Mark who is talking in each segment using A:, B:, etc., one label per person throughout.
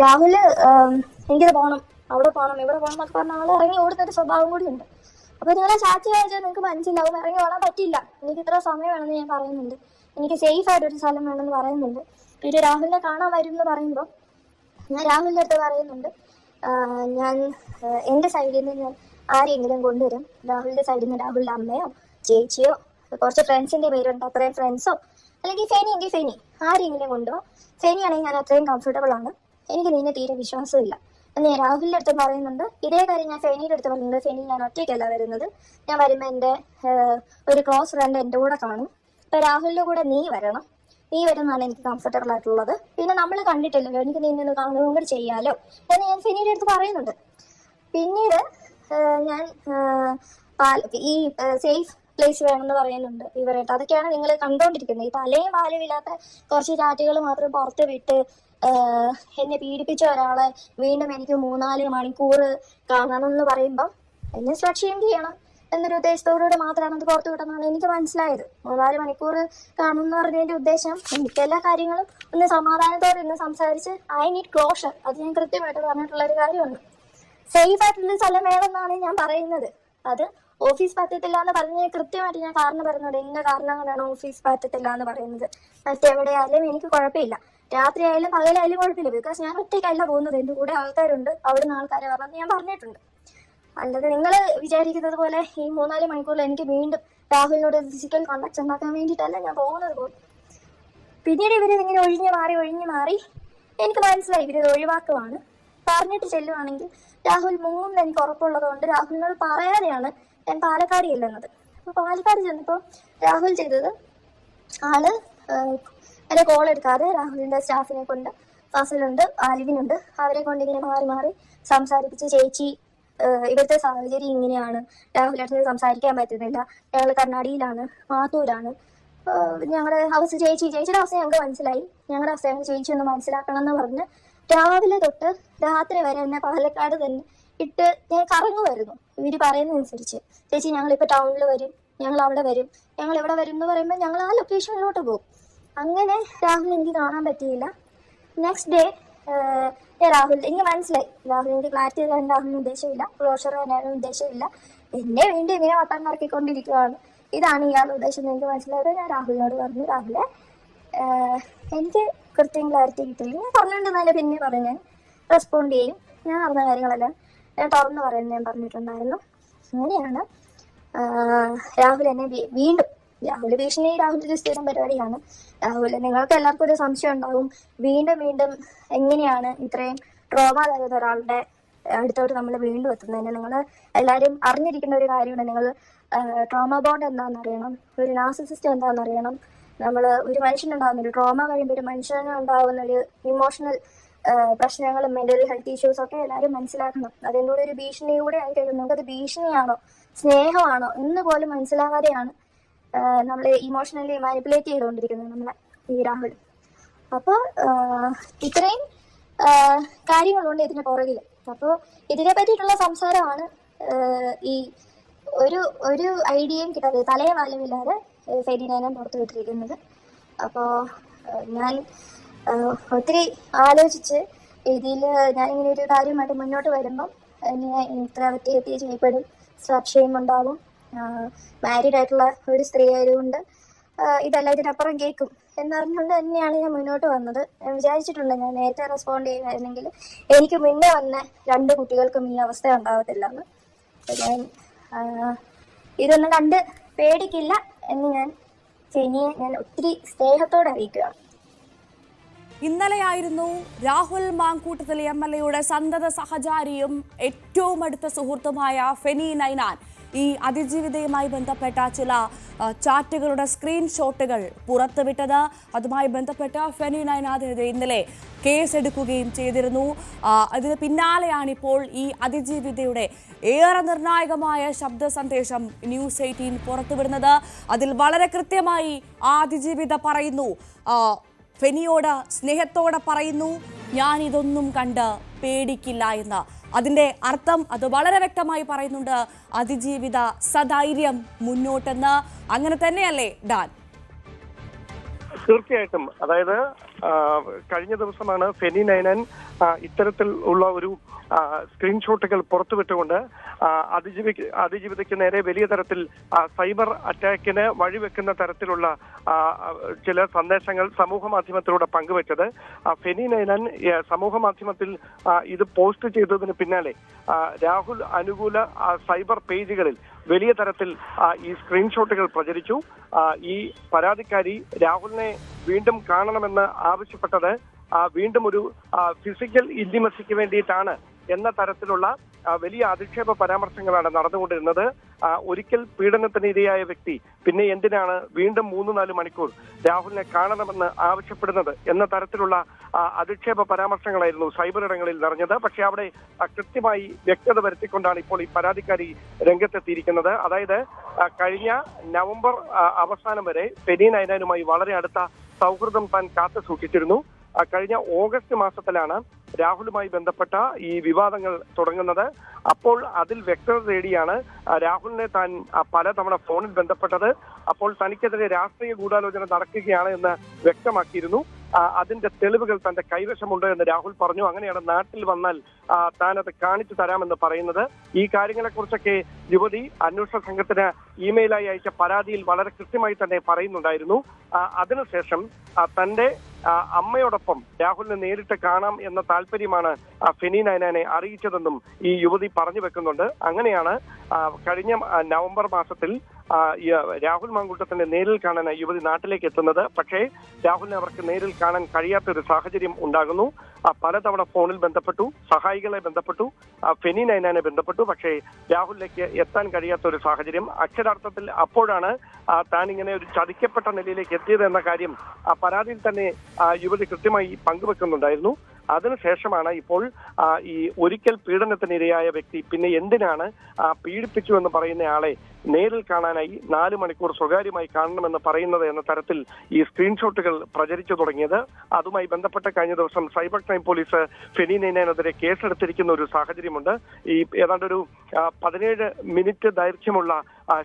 A: രാഹുല് എനിക്കിത് പോകണം, അവിടെ പോകണം, ഇവിടെ പോകണം എന്നൊക്കെ പറഞ്ഞ ആൾ ഇറങ്ങി ഓടുന്നൊരു സ്വഭാവം കൂടി ഉണ്ട്. അപ്പൊ നിങ്ങളെ ചാറ്റ് വായിച്ചാൽ നിങ്ങൾക്ക് മനസ്സിലാവും ഇറങ്ങി ഓടാൻ പറ്റില്ല, എനിക്ക് ഇത്ര സമയം വേണമെന്ന് ഞാൻ പറയുന്നുണ്ട്, എനിക്ക് സേഫ് ആയിട്ടൊരു സ്ഥലം വേണമെന്ന് പറയുന്നുണ്ട്. പിന്നെ രാഹുലിനെ കാണാൻ വരും എന്ന് പറയുമ്പോൾ ഞാൻ രാഹുലിൻ്റെ അടുത്ത് പറയുന്നുണ്ട്, ഞാൻ എൻ്റെ സൈഡിൽ നിന്ന് ഞാൻ ആരെങ്കിലും കൊണ്ടുവരും. രാഹുലിൻ്റെ സൈഡിൽ നിന്ന് രാഹുലിൻ്റെ അമ്മയോ ചേച്ചിയോ കുറച്ച് ഫ്രണ്ട്സിൻ്റെ പേരുണ്ട്, അത്രയും ഫ്രണ്ട്സോ അല്ലെങ്കിൽ ഫെനി എങ്കിൽ ഫെനി ആരെങ്കിലും കൊണ്ടുപോകും. ഫെനിയാണെങ്കിൽ ഞാൻ അത്രയും കംഫർട്ടബിൾ ആണ്, എനിക്ക് നിന്നെ തീരെ വിശ്വാസമില്ല എന്ന് ഞാൻ രാഹുലിൻ്റെ അടുത്ത് പറയുന്നുണ്ട്. ഇതേ കാര്യം ഞാൻ ഫെനിയുടെ അടുത്ത് പറയുന്നുണ്ട്. ഫെനി ഞാൻ ഒറ്റയ്ക്കല്ല വരുന്നത്, ഞാൻ വരുമ്പോൾ എൻ്റെ ഒരു ക്ലോസ് ഫ്രണ്ട് എൻ്റെ കൂടെ കാണും, അപ്പോൾ രാഹുലിൻ്റെ കൂടെ നീ വരണം, നീ വരുന്നതാണ് എനിക്ക് കംഫർട്ടബിൾ ആയിട്ടുള്ളത്. പിന്നെ നമ്മൾ കണ്ടിട്ടില്ലല്ലോ, എനിക്ക് നിന്നെ കാണുകയും കൂടി ചെയ്യാലോ എന്ന് ഞാൻ ഫെനിയുടെ അടുത്ത് പറയുന്നുണ്ട്. പിന്നീട് ഞാൻ ഈ സേഫ് പ്ലേസ് വേണമെന്ന് പറയുന്നുണ്ട് ഇവരായിട്ട്. അതൊക്കെയാണ് നിങ്ങൾ കണ്ടുകൊണ്ടിരിക്കുന്നത്. ഈ തലയും വാലും ഇല്ലാത്ത കുറച്ച് ചാറ്റുകൾ മാത്രം പുറത്ത് വിട്ട് എന്നെ പീഡിപ്പിച്ച ഒരാളെ വീണ്ടും എനിക്ക് 3-4 മണിക്കൂർ കാണണമെന്ന് പറയുമ്പം എന്നെ സുരക്ഷയും ചെയ്യണം എന്നൊരു ഉദ്ദേശത്തോടുകൂടി മാത്രമാണ് അത് പുറത്തു വിട്ടെന്നാണ് എനിക്ക് മനസ്സിലായത്. 3-4 മണിക്കൂർ കാണുമെന്ന് പറഞ്ഞതിൻ്റെ ഉദ്ദേശം എനിക്ക് എല്ലാ കാര്യങ്ങളും ഒന്ന് സമാധാനത്തോടെ ഇന്ന് സംസാരിച്ച് ഐ നീഡ് ക്ലോഷർ, അത് ഞാൻ കൃത്യമായിട്ട് പറഞ്ഞിട്ടുള്ളൊരു കാര്യമുണ്ട്. സേഫ് ആയിട്ടുള്ള സ്ഥലം വേണമെന്നാണ് ഞാൻ പറയുന്നത്. അത് ഓഫീസ് പറ്റത്തില്ല എന്ന് പറഞ്ഞ് കൃത്യമായിട്ട് ഞാൻ കാരണം പറയുന്നുണ്ട്, ഇന്ന കാരണം കൊണ്ടാണ് ഓഫീസ് പറ്റത്തില്ല എന്ന് പറയുന്നത്. മറ്റെവിടെയായാലും എനിക്ക് കുഴപ്പമില്ല, രാത്രി ആയാലും പകലായാലും കുഴപ്പമില്ല, ബിക്കോസ് ഞാൻ ഒറ്റയ്ക്കല്ല പോകുന്നത്, എൻ്റെ കൂടെ ആൾക്കാരുണ്ട്, അവിടുന്ന് ആൾക്കാരെ പറഞ്ഞ് ഞാൻ പറഞ്ഞിട്ടുണ്ട്. അല്ലാതെ നിങ്ങൾ വിചാരിക്കുന്നത് പോലെ ഈ 3-4 മണിക്കൂറിൽ എനിക്ക് വീണ്ടും രാഹുലിനോട് ഫിസിക്കൽ കോണ്ടാക്ട് ഉണ്ടാക്കാൻ വേണ്ടിയിട്ടല്ല ഞാൻ പോകുന്നത് പോലും. പിന്നീട് ഇവരിതിങ്ങനെ ഒഴിഞ്ഞു മാറി എനിക്ക് മനസ്സിലായി ഇവരിത് ഒഴിവാക്കുവാണ്. പറഞ്ഞിട്ട് ചെല്ലുവാണെങ്കിൽ രാഹുൽ മൂന്ന് എനിക്ക് ഉറപ്പുള്ളത് കൊണ്ട് രാഹുലിനോട് പറയാതെയാണ് ഞാൻ പാലക്കാട് ചെല്ലുന്നത്. അപ്പോൾ പാലക്കാട് ചെന്നപ്പോൾ രാഹുൽ ചെയ്തത് ആള് എന്നെ കോൾ എടുക്കാതെ രാഹുലിൻ്റെ സ്റ്റാഫിനെ കൊണ്ട്, ഫസലുണ്ട്, ആലിവിനുണ്ട്, അവരെ കൊണ്ട് ഇങ്ങനെ മാറി സംസാരിപ്പിച്ച്, ചേച്ചി ഇവിടുത്തെ സാഹചര്യം ഇങ്ങനെയാണ്, രാഹുലിൻ്റെ അടുത്ത് സംസാരിക്കാൻ പറ്റുന്നില്ല, ഞങ്ങൾ കർണാടകയിലാണ്, മാത്തൂരാണ്, ഞങ്ങളുടെ ഹൗസ് ചേച്ചിയുടെ അവസ്ഥ ഞങ്ങൾക്ക് മനസ്സിലായി, ഞങ്ങളുടെ അവസ്ഥ ഞങ്ങൾ ചേച്ചി ഒന്ന് മനസ്സിലാക്കണം എന്ന് പറഞ്ഞ് രാവിലെ തൊട്ട് രാത്രി വരെ എന്നെ പാലക്കാട് തന്നെ ഇട്ട് ഞാൻ കറങ്ങുമായിരുന്നു. ഇവർ പറയുന്നതനുസരിച്ച് ചേച്ചി ഞങ്ങളിപ്പോൾ ടൗണിൽ വരും, ഞങ്ങൾ അവിടെ വരും, ഞങ്ങൾ എവിടെ വരും എന്ന് പറയുമ്പോൾ ഞങ്ങൾ ആ ലൊക്കേഷനിലോട്ട് പോകും. അങ്ങനെ രാഹുൽ എനിക്ക് കാണാൻ പറ്റിയില്ല. നെക്സ്റ്റ് ഡേ രാഹുൽ എനിക്ക് മനസ്സിലായി, രാഹുൽ എനിക്ക് ക്ലാരിറ്റി തരാൻ രാഹുലിന് ഉദ്ദേശമില്ല, ക്ലോഷർ തരാനും ഉദ്ദേശമില്ല, എന്നെ വീണ്ടും ഇങ്ങനെ വട്ടം കറക്കിക്കൊണ്ടിരിക്കുകയാണ്, ഇതാണ് ഇയാളുടെ ഉദ്ദേശം എന്ന് എനിക്ക് മനസ്സിലായത്. ഞാൻ രാഹുലിനോട് പറഞ്ഞു, രാഹുലെ എനിക്ക് കൃത്യം ക്ലാരിറ്റി കിട്ടില്ല, ഞാൻ പറഞ്ഞിട്ടുണ്ടെന്നാലും പിന്നെ പറഞ്ഞു, ഞാൻ റെസ്പോണ്ട് ചെയ്യും, ഞാൻ അറിഞ്ഞ കാര്യങ്ങളെല്ലാം ഞാൻ തുറന്നു പറയുന്നത് ഞാൻ പറഞ്ഞിട്ടുണ്ടായിരുന്നു. അങ്ങനെയാണ് രാഹുൽ എന്നെ വീണ്ടും, രാഹുൽ ഭീഷണി രാഹുലിൻ്റെ സ്ഥിരം പരിപാടിയാണ്. രാഹുൽ നിങ്ങൾക്ക് എല്ലാവർക്കും ഒരു സംശയം ഉണ്ടാവും, വീണ്ടും എങ്ങനെയാണ് ഇത്രയും ട്രോമ തരുന്ന ഒരാളുടെ അടുത്തോട്ട് നമ്മൾ വീണ്ടും എത്തുന്നതിന്. നിങ്ങൾ എല്ലാവരും അറിഞ്ഞിരിക്കുന്ന ഒരു കാര്യമാണ്, നിങ്ങൾ ട്രോമ ബോണ്ട് എന്താണെന്നറിയണം, ഒരു നാർസിസിസ്റ്റ് എന്താണെന്നറിയണം. നമ്മൾ ഒരു മനുഷ്യനുണ്ടാകുന്ന ഒരു ട്രോമ കഴിയുമ്പോൾ ഒരു മനുഷ്യന് ഉണ്ടാകുന്ന ഒരു ഇമോഷണൽ പ്രശ്നങ്ങളും മെൻ്റൽ ഹെൽത്ത് ഇഷ്യൂസും ഒക്കെ എല്ലാവരും മനസ്സിലാക്കണം. അതിൻ്റെ കൂടെ ഒരു ഭീഷണി കൂടെ ആയി കഴിയുമ്പോൾ നമുക്കത് ഭീഷണിയാണോ സ്നേഹമാണോ എന്ന് പോലും മനസ്സിലാകാതെയാണ് നമ്മൾ ഇമോഷണലി മാനിപ്പുലേറ്റ് ചെയ്തുകൊണ്ടിരിക്കുന്നത് നമ്മളെ ഈ രാഹുൽ. അപ്പോൾ ഇത്രയും കാര്യങ്ങളുണ്ട് ഇതിന് പുറകിൽ. അപ്പോൾ ഇതിനെ പറ്റിയിട്ടുള്ള സംസാരമാണ് ഈ ഒരു ഐഡിയയും കിട്ടാതെ, തലയും വാലുമില്ലാതെ ഫെരീനെ പുറത്തു വിട്ടിരിക്കുന്നത്. അപ്പോൾ ഞാൻ ഒത്തിരി ആലോചിച്ച് ഇതിൽ ഞാനിങ്ങനെ ഒരു കാര്യമായിട്ട് മുന്നോട്ട് വരുമ്പം എന്നെ ഇത്ര വ്യക്തി ചെയ്യപ്പെടും, സംശയം ഉണ്ടാകും, മാരീഡ് ആയിട്ടുള്ള ഒരു സ്ത്രീ ആയതുകൊണ്ട് ഇതെല്ലാം ഇതിനപ്പുറം കേൾക്കും എന്നറിഞ്ഞുകൊണ്ട് തന്നെയാണ് ഞാൻ മുന്നോട്ട് വന്നത്. ഞാൻ വിചാരിച്ചിട്ടുണ്ട് ഞാൻ നേരത്തെ റെസ്പോണ്ട് ചെയ്യുമായിരുന്നെങ്കിൽ എനിക്ക് മുന്നേ വന്ന 2 കുട്ടികൾക്കും ഈ അവസ്ഥ ഉണ്ടാകത്തില്ല എന്ന്. ഞാൻ ഇതൊന്നും കണ്ട് പേടിക്കില്ല എന്ന് ഞാൻ ഫെനിയെ ഞാൻ ഒത്തിരി സ്നേഹത്തോടെ അറിയിക്കുകയാണ്.
B: ഇന്നലെയായിരുന്നു രാഹുൽ മാങ്കൂട്ടത്തിൽ MLAയുടെ സന്തത സഹചാരിയും ഏറ്റവും അടുത്ത സുഹൃത്തുമായ ഫെനി നൈനാൻ ഈ അതിജീവിതയുമായി ബന്ധപ്പെട്ട ചില ചാറ്റുകളുടെ സ്ക്രീൻഷോട്ടുകൾ പുറത്തുവിട്ടത്. അതുമായി ബന്ധപ്പെട്ട ഫെനി നൈനാനെതിരെ ഇന്നലെ കേസെടുക്കുകയും ചെയ്തിരുന്നു. അതിന് പിന്നാലെയാണിപ്പോൾ ഈ അതിജീവിതയുടെ ഏറെ നിർണായകമായ ശബ്ദ സന്ദേശം ന്യൂസ് 18 പുറത്തുവിടുന്നത്. അതിൽ വളരെ കൃത്യമായി ആ അതിജീവിത പറയുന്നു, ഫെനിയോട് സ്നേഹത്തോടെ പറയുന്നു, ഞാൻ ഇതൊന്നും കണ്ട് പേടിക്കില്ല എന്ന്. അതിൻ്റെ അർത്ഥം അത് വളരെ വ്യക്തമായി പറയുന്നുണ്ട്, അതിജീവിത സധൈര്യം മുന്നോട്ടെന്ന്. അങ്ങനെ തന്നെയല്ലേ ഡാൻ?
C: തീർച്ചയായിട്ടും. അതായത് കഴിഞ്ഞ ദിവസമാണ് ഫെനി നൈനാൻ ഇത്തരത്തിൽ ഉള്ള ഒരു സ്ക്രീൻഷോട്ടുകൾ പുറത്തുവിട്ടുകൊണ്ട് അതിജീവിതയ്ക്ക് നേരെ വലിയ തരത്തിൽ സൈബർ അറ്റാക്കിന് വഴിവെക്കുന്ന തരത്തിലുള്ള ചില സന്ദേശങ്ങൾ സമൂഹ മാധ്യമത്തിലൂടെ പങ്കുവച്ചത്. ഫെനി നൈനാൻ സമൂഹ മാധ്യമത്തിൽ ഇത് പോസ്റ്റ് ചെയ്തതിന് പിന്നാലെ രാഹുൽ അനുകൂല സൈബർ പേജുകളിൽ വലിയ തരത്തിൽ ഈ സ്ക്രീൻഷോട്ടുകൾ പ്രചരിച്ചു. ഈ പരാതിക്കാരി രാഹുലിനെ വീണ്ടും കാണണമെന്ന് ആവശ്യപ്പെട്ടത് വീണ്ടും ഒരു ഫിസിക്കൽ ഇന്റിമസിക്ക് വേണ്ടിയിട്ടാണ് എന്ന തരത്തിലുള്ള വലിയ അധിക്ഷേപ പരാമർശങ്ങളാണ് നടന്നുകൊണ്ടിരുന്നത്. ഒരിക്കൽ പീഡനത്തിന് ഇരയായ വ്യക്തി പിന്നെ എന്തിനാണ് വീണ്ടും 3-4 മണിക്കൂർ രാഹുലിനെ കാണണമെന്ന് ആവശ്യപ്പെടുന്നത് എന്ന തരത്തിലുള്ള അധിക്ഷേപ പരാമർശങ്ങളായിരുന്നു സൈബർ ഇടങ്ങളിൽ നിറഞ്ഞത്. പക്ഷേ അവിടെ കൃത്യമായി വ്യക്തത വരുത്തിക്കൊണ്ടാണ് ഇപ്പോൾ ഈ പരാതിക്കാരി രംഗത്തെത്തിയിരിക്കുന്നത്. അതായത് കഴിഞ്ഞ നവംബർ അവസാനം വരെ ഫെനി നൈനാനുമായി വളരെ അടുത്ത സൗഹൃദം താൻ കാത്തു സൂക്ഷിച്ചിരുന്നു. കഴിഞ്ഞ ഓഗസ്റ്റ് മാസത്തിലാണ് രാഹുലുമായി ബന്ധപ്പെട്ട ഈ വിവാദങ്ങൾ തുടങ്ങുന്നത്. അപ്പോൾ അതിൽ വ്യക്തത തേടിയാണ് രാഹുലിനെ താൻ പലതവണ ഫോണിൽ ബന്ധപ്പെട്ടത്. അപ്പോൾ തനിക്കെതിരെ രാഷ്ട്രീയ ഗൂഢാലോചന നടക്കുകയാണ് എന്ന് വ്യക്തമാക്കിയിരുന്നു. അതിന്റെ തെളിവുകൾ തന്റെ കൈവശമുണ്ട് എന്ന് രാഹുൽ പറഞ്ഞു. അങ്ങനെയാണ് നാട്ടിൽ വന്നാൽ താൻ അത് കാണിച്ചു തരാമെന്ന് പറയുന്നത്. ഈ കാര്യങ്ങളെക്കുറിച്ചൊക്കെ യുവതി അന്വേഷണ സംഘത്തിന് ഇമെയിലായി അയച്ച പരാതിയിൽ വളരെ കൃത്യമായി തന്നെ പറയുന്നുണ്ടായിരുന്നു. അതിനുശേഷം തന്റെ അമ്മയോടൊപ്പം രാഹുലിനെ നേരിട്ട് കാണാം എന്ന താല്പര്യമാണ് ഫെനി നൈനാനെ അറിയിച്ചതെന്നും ഈ യുവതി പറഞ്ഞു വെക്കുന്നുണ്ട്. അങ്ങനെയാണ് കഴിഞ്ഞ നവംബർ മാസത്തിൽ രാഹുൽ മാങ്കൂട്ടത്തിനെ നേരിൽ കാണാൻ യുവതി നാട്ടിലേക്ക് എത്തുന്നത്. പക്ഷേ രാഹുലിനെ അവർക്ക് നേരിൽ കാണാൻ കഴിയാത്തൊരു സാഹചര്യം ഉണ്ടാകുന്നു. പലതവണ ഫോണിൽ ബന്ധപ്പെട്ടു, സഹായികളെ ബന്ധപ്പെട്ടു, ഫെനി നൈനാനെ ബന്ധപ്പെട്ടു. പക്ഷേ രാഹുലിലേക്ക് എത്താൻ കഴിയാത്ത ഒരു സാഹചര്യം. അക്ഷരാർത്ഥത്തിൽ അപ്പോഴാണ് താൻ ഇങ്ങനെ ഒരു ചതിക്കപ്പെട്ട നിലയിലേക്ക് എത്തിയത് എന്ന കാര്യം പരാതിയിൽ തന്നെ യുവതി കൃത്യമായി പങ്കുവെക്കുന്നുണ്ടായിരുന്നു. അതിനുശേഷമാണ് ഇപ്പോൾ ഈ ഒരിക്കൽ പീഡനത്തിനിരയായ വ്യക്തി പിന്നെ എന്തിനാണ് പീഡിപ്പിച്ചു എന്ന് പറയുന്ന ആളെ നേരിൽ കാണാനായി 4 മണിക്കൂർ സ്വകാര്യമായി കാണണമെന്ന് പറയുന്നത് എന്ന തരത്തിൽ ഈ സ്ക്രീൻഷോട്ടുകൾ പ്രചരിച്ചു തുടങ്ങിയത്. അതുമായി ബന്ധപ്പെട്ട് കഴിഞ്ഞ ദിവസം സൈബർ ക്രൈം പോലീസ് ഫെനി നൈനാനെതിരെ കേസെടുത്തിരിക്കുന്ന ഒരു സാഹചര്യമുണ്ട്. ഈ ഏതാണ്ട് ഒരു 17 മിനിറ്റ് ദൈർഘ്യമുള്ള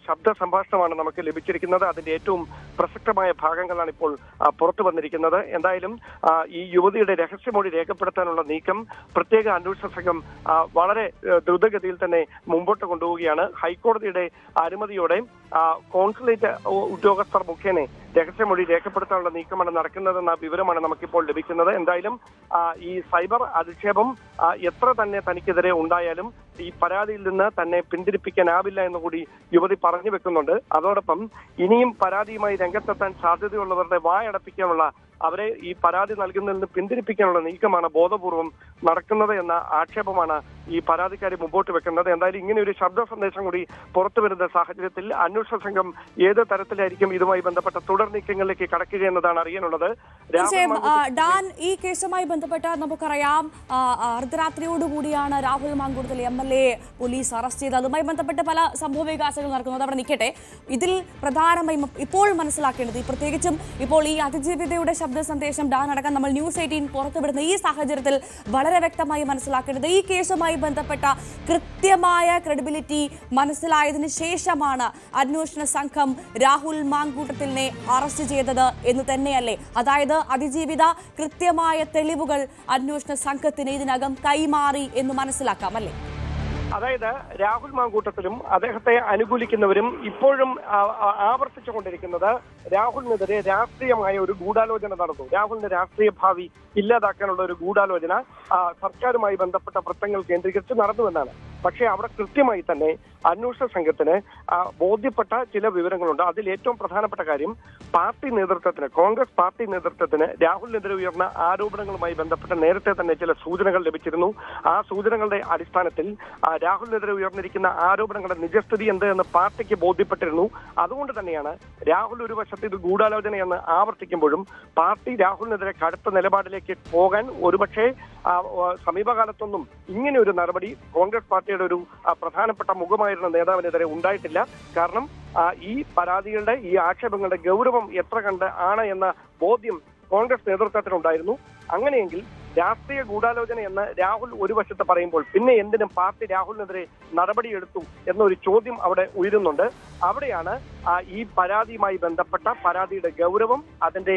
C: ശബ്ദ സംഭാഷണമാണ് നമുക്ക് ലഭിച്ചിരിക്കുന്നത്. അതിന്റെ ഏറ്റവും പ്രസക്തമായ ഭാഗങ്ങളാണ് ഇപ്പോൾ പുറത്തു വന്നിരിക്കുന്നത്. എന്തായാലും ഈ യുവതിയുടെ രഹസ്യമൊഴി രേഖപ്പെടുത്താനുള്ള നീക്കം പ്രത്യേക അന്വേഷണ സംഘം വളരെ ദ്രുതഗതിയിൽ തന്നെ മുമ്പോട്ട് കൊണ്ടുപോവുകയാണ്. ഹൈക്കോടതിയുടെ അനുമതിയോടെ കോൺസുലേറ്റ് ഉദ്യോഗസ്ഥർ മുഖേന രഹസ്യമൊഴി രേഖപ്പെടുത്താനുള്ള നീക്കമാണ് നടക്കുന്നതെന്ന വിവരമാണ് നമുക്കിപ്പോൾ ലഭിക്കുന്നത്. എന്തായാലും ഈ സൈബർ അധിക്ഷേപം എത്ര തന്നെ തനിക്കെതിരെ ഉണ്ടായാലും ഈ പരാതിയിൽ നിന്ന് തന്നെ പിന്തിരിപ്പിക്കാനാവില്ല എന്നുകൂടി യുവതി പറഞ്ഞു വെക്കുന്നുണ്ട്. അതോടൊപ്പം ഇനിയും പരാതിയുമായി രംഗത്തെത്താൻ സാധ്യതയുള്ളവരുടെ വായടപ്പിക്കാനുള്ള, അവരെ ഈ പരാതി നൽകുന്നതിൽ നിന്ന് പിന്തിരിപ്പിക്കാനുള്ള നീക്കമാണ് ബോധപൂർവം നടക്കുന്നത് എന്ന ആക്ഷേപമാണ് ഈ പരാതിക്കാരി മുമ്പോട്ട് വെക്കുന്നത്. എന്തായാലും ഇങ്ങനെ ഒരു ശബ്ദ സന്ദേശം കൂടി പുറത്തു വരുന്ന സാഹചര്യത്തിൽ അന്വേഷണ സംഘം ഏത് തരത്തിലായിരിക്കും ഇതുമായി ബന്ധപ്പെട്ട തുടർ നീക്കങ്ങളിലേക്ക് കടക്കുക എന്നതാണ് അറിയാനുള്ളത്.
B: ഡാൻ, ഈ കേസുമായി ബന്ധപ്പെട്ട് നമുക്കറിയാം അർദ്ധരാത്രിയോടുകൂടിയാണ് Rahul Mamkootathil MLA police arrest ചെയ്തത്. അതുമായി ബന്ധപ്പെട്ട് പല സംഭവ വികാസങ്ങൾ നടക്കുന്നത് അവിടെ നിൽക്കട്ടെ. ഇതിൽ പ്രധാനമായും ഇപ്പോൾ മനസ്സിലാക്കേണ്ടത്, പ്രത്യേകിച്ചും ഇപ്പോൾ ഈ അതിജീവിതയുടെ ശബ്ദ സന്ദേശം ഡാൻ അടക്കം നമ്മൾ ന്യൂസ് 18 പുറത്തുവിടുന്ന ഈ സാഹചര്യത്തിൽ വളരെ വ്യക്തമായി മനസ്സിലാക്കേണ്ടത്, ഈ കേസുമായി ബന്ധപ്പെട്ട കൃത്യമായ ക്രെഡിബിലിറ്റി മനസ്സിലായതിനു ശേഷമാണ് അന്വേഷണ സംഘം രാഹുൽ മാങ്കൂട്ടത്തിലിനെ അറസ്റ്റ് ചെയ്തത് എന്ന് തന്നെയല്ലേ? അതായത് അതിജീവിത കൃത്യമായ തെളിവുകൾ അന്വേഷണ സംഘത്തിന് ഇതിനകം കൈമാറി എന്ന് മനസ്സിലാക്കാം അല്ലേ?
C: അതായത് രാഹുൽ മാങ്കൂട്ടത്തിലും അദ്ദേഹത്തെ അനുകൂലിക്കുന്നവരും ഇപ്പോഴും ആവർത്തിച്ചുകൊണ്ടിരിക്കുന്നത് രാഹുലിനെതിരെ രാഷ്ട്രീയമായ ഒരു ഗൂഢാലോചന നടന്നു. രാഹുലിന്റെ രാഷ്ട്രീയ ഭാവി ഇല്ലാതാക്കാനുള്ള ഒരു ഗൂഢാലോചന സർക്കാരുമായി ബന്ധപ്പെട്ട വൃത്തങ്ങൾ കേന്ദ്രീകരിച്ച് നടന്നുവെന്നാണ്. പക്ഷേ അവിടെ കൃത്യമായി തന്നെ അന്വേഷണ സംഘത്തിന് ബോധ്യപ്പെട്ട ചില വിവരങ്ങളുണ്ട്. അതിൽ ഏറ്റവും പ്രധാനപ്പെട്ട കാര്യം പാർട്ടി നേതൃത്വത്തിന്, കോൺഗ്രസ് പാർട്ടി നേതൃത്വത്തിന് രാഹുലിനെതിരെ ഉയർന്ന ആരോപണങ്ങളുമായി ബന്ധപ്പെട്ട് നേരത്തെ തന്നെ ചില സൂചനകൾ ലഭിച്ചിരുന്നു. ആ സൂചനകളുടെ അടിസ്ഥാനത്തിൽ രാഹുലിനെതിരെ ഉയർന്നിരിക്കുന്ന ആരോപണങ്ങളുടെ നിജസ്ഥിതി എന്ത് എന്ന് പാർട്ടിക്ക് ബോധ്യപ്പെട്ടിരുന്നു. അതുകൊണ്ട് തന്നെയാണ് രാഹുൽ ഒരു വശത്ത് ഇത് ഗൂഢാലോചനയെന്ന് ആവർത്തിക്കുമ്പോഴും പാർട്ടി രാഹുലിനെതിരെ കടുത്ത നിലപാടിലേക്ക് പോകാൻ ഒരുപക്ഷെ സമീപകാലത്തൊന്നും ഇങ്ങനെ ഒരു നടപടി കോൺഗ്രസ് പാർട്ടിയുടെ ഒരു പ്രധാനപ്പെട്ട മുഖമായിരുന്ന നേതാവിനെതിരെ ഉണ്ടായിട്ടില്ല. കാരണം ഈ പരാതികളുടെ, ഈ ആക്ഷേപങ്ങളുടെ ഗൗരവം എത്ര കണ്ട് ആണ് എന്ന ബോധ്യം കോൺഗ്രസ് നേതൃത്വത്തിനുണ്ടായിരുന്നു. അങ്ങനെയെങ്കിൽ രാഷ്ട്രീയ ഗൂഢാലോചന എന്ന് രാഹുൽ ഒരു വശത്ത് പറയുമ്പോൾ പിന്നെ എന്തിനും പാർട്ടി രാഹുലിനെതിരെ നടപടിയെടുത്തു എന്നൊരു ചോദ്യം അവിടെ ഉയരുന്നുണ്ട്. അവിടെയാണ് ഈ പരാതിയുമായി ബന്ധപ്പെട്ട പരാതിയുടെ ഗൗരവം, അതിന്റെ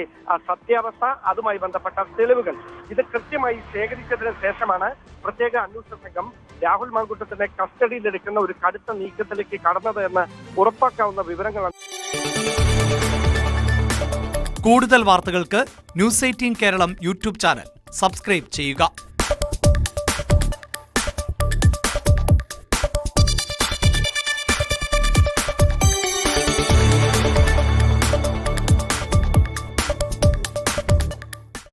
C: സത്യാവസ്ഥ, അതുമായി ബന്ധപ്പെട്ട തെളിവുകൾ ഇത് കൃത്യമായി ശേഖരിച്ചതിന് ശേഷമാണ് പ്രത്യേക അന്വേഷണ സംഘം രാഹുൽ മാങ്കൂട്ടത്തിനെ കസ്റ്റഡിയിലെടുക്കുന്ന ഒരു കടുത്ത നീക്കത്തിലേക്ക് കടന്നത് എന്ന് ഉറപ്പാക്കാവുന്ന വിവരങ്ങളാണ്.
D: കൂടുതൽ വാർത്തകൾക്ക് news 18 Keralam YouTube channel subscribe ചെയ്യുക.